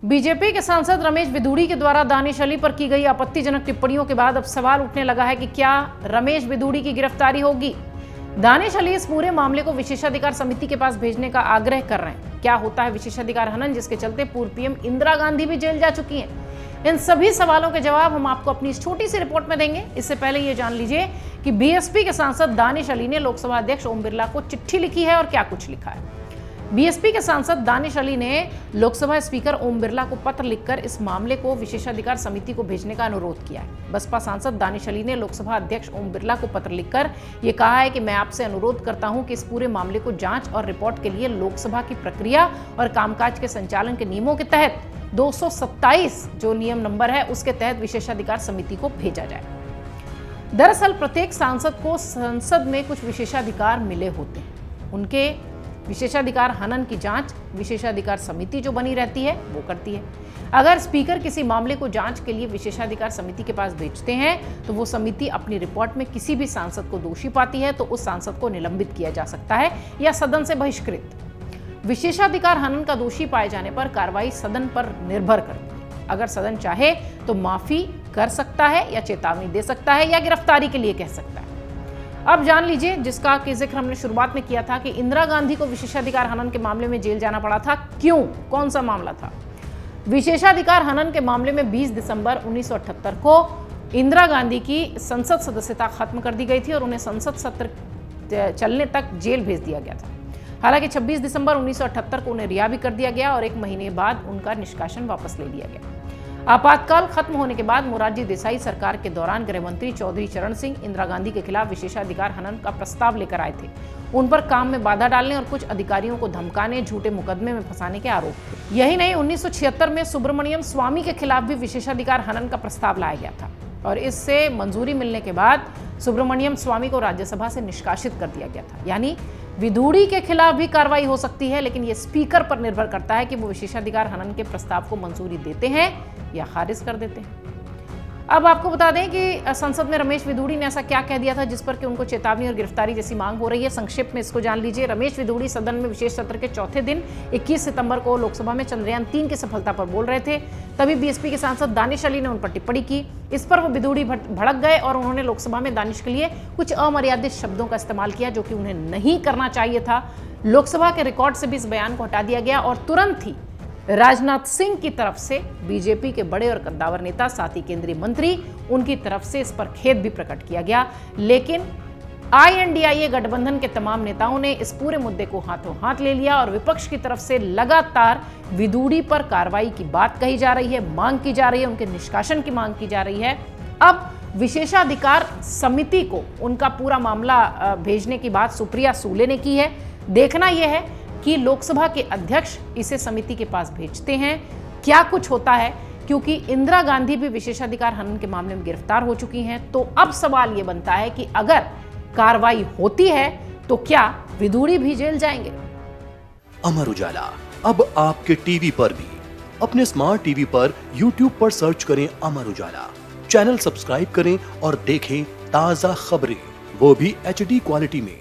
BJP के सांसद रमेश बिधूड़ी के द्वारा दानिश अली पर की गई आपत्तिजनक टिप्पणियों के बाद अब सवाल उठने लगा है कि क्या रमेश बिधूड़ी की गिरफ्तारी होगी। दानिश अली इस पूरे मामले को विशेषाधिकार समिति के पास भेजने का आग्रह कर रहे हैं। क्या होता है विशेषाधिकार हनन, जिसके चलते पूर्व पीएम इंदिरा गांधी भी जेल जा चुकी हैं। इन सभी सवालों के जवाब हम आपको अपनी इस छोटी सी रिपोर्ट में देंगे। इससे पहले ये जान लीजिए कि बीएसपी के सांसद दानिश अली ने लोकसभा अध्यक्ष ओम बिरला को चिट्ठी लिखी है और क्या कुछ लिखा है। बीएसपी के सांसद दानिश अली ने लोकसभा स्पीकर ओम बिरला को पत्र लिखकर इस मामले को विशेषाधिकार समिति को भेजने का अनुरोध किया है। बसपा सांसद दानिश अली ने लोकसभा अध्यक्ष ओम बिरला को पत्र लिखकर यह कहा है कि मैं आपसे अनुरोध करता हूं कि इस पूरे मामले को जांच और रिपोर्ट के लिए लोकसभा की प्रक्रिया और कामकाज के संचालन के नियमों के तहत 227 जो नियम नंबर है उसके तहत विशेषाधिकार समिति को भेजा जाए। दरअसल प्रत्येक सांसद को संसद में कुछ विशेषाधिकार मिले होते हैं। उनके विशेषाधिकार हनन की जांच विशेषाधिकार समिति जो बनी रहती है वो करती है। अगर स्पीकर किसी मामले को जांच के लिए विशेषाधिकार समिति के पास भेजते हैं तो वो समिति अपनी रिपोर्ट में किसी भी सांसद को दोषी पाती है तो उस सांसद को निलंबित किया जा सकता है या सदन से बहिष्कृत। विशेषाधिकार हनन का दोषी पाए जाने पर कार्रवाई सदन पर निर्भर करती है। अगर सदन चाहे तो माफी कर सकता है या चेतावनी दे सकता है या गिरफ्तारी के लिए कह सकता है। अब जान लीजिए, जिसका कि जिक्र हमने शुरुआत में किया था कि इंदिरा गांधी को विशेषाधिकार हनन के मामले में जेल जाना पड़ा था। क्यों? कौन सा मामला था? विशेषाधिकार हनन के मामले में 20 दिसंबर 1978 को इंदिरा गांधी की संसद सदस्यता खत्म कर दी गई थी और उन्हें संसद सत्र चलने तक जेल भेज दिया गया था। हालांकि 26 दिसंबर 1978 को उन्हें रिहा भी कर दिया गया और एक महीने बाद उनका निष्कासन वापस ले लिया गया। आपातकाल खत्म होने के बाद मोरारजी देसाई सरकार के दौरान गृह मंत्री चौधरी चरण सिंह इंदिरा गांधी के खिलाफ विशेषाधिकार हनन का प्रस्ताव लेकर आए थे। उन पर काम में बाधा डालने और कुछ अधिकारियों को धमकाने, झूठे मुकदमे में फंसाने के आरोप थे। यही नहीं, 1976 में सुब्रमण्यम स्वामी के खिलाफ भी विशेषाधिकार हनन का प्रस्ताव लाया गया था और इससे मंजूरी मिलने के बाद सुब्रमण्यम स्वामी को राज्यसभा से निष्कासित कर दिया गया था। यानी बिधूड़ी के खिलाफ भी कार्रवाई हो सकती है, लेकिन यह स्पीकर पर निर्भर करता है कि वो विशेषाधिकार हनन के प्रस्ताव को मंजूरी देते हैं या खारिज कर देते हैं। अब आपको बता दें कि संसद में रमेश बिधूड़ी ने ऐसा क्या कह दिया था जिस पर कि उनको चेतावनी और गिरफ्तारी जैसी मांग हो रही है। संक्षेप में इसको जान लीजिए। रमेश बिधूड़ी सदन में विशेष सत्र के चौथे दिन 21 सितंबर को लोकसभा में चंद्रयान 3 की सफलता पर बोल रहे थे। तभी बीएसपी के सांसद दानिश अली ने उन पर टिप्पणी की। इस पर वो बिधूड़ी भड़क गए और उन्होंने लोकसभा में दानिश के लिए कुछ अमर्यादित शब्दों का इस्तेमाल किया जो कि उन्हें नहीं करना चाहिए था। लोकसभा के रिकॉर्ड से भी इस बयान को हटा दिया गया और तुरंत ही राजनाथ सिंह की तरफ से बीजेपी के बड़े और कद्दावर नेता, साथ ही केंद्रीय मंत्री, उनकी तरफ से इस पर खेद भी प्रकट किया गया। लेकिन INDIA गठबंधन के तमाम नेताओं ने इस पूरे मुद्दे को हाथों हाथ ले लिया और विपक्ष की तरफ से लगातार बिधूड़ी पर कार्रवाई की बात कही जा रही है, मांग की जा रही है, उनके निष्कासन की मांग की जा रही है। अब विशेषाधिकार समिति को उनका पूरा मामला भेजने की बात सुप्रिया सूले ने की है। देखना यह है कि लोकसभा के अध्यक्ष इसे समिति के पास भेजते हैं, क्या कुछ होता है, क्योंकि इंदिरा गांधी भी विशेषाधिकार हनन के मामले में गिरफ्तार हो चुकी हैं। तो अब सवाल यह बनता है कि अगर कार्रवाई होती है तो क्या बिधूड़ी भी जेल जाएंगे? अमर उजाला अब आपके टीवी पर भी। अपने स्मार्ट टीवी पर YouTube पर सर्च करें अमर उजाला, चैनल सब्सक्राइब करें और देखें ताजा खबरें, वो भी HD क्वालिटी में।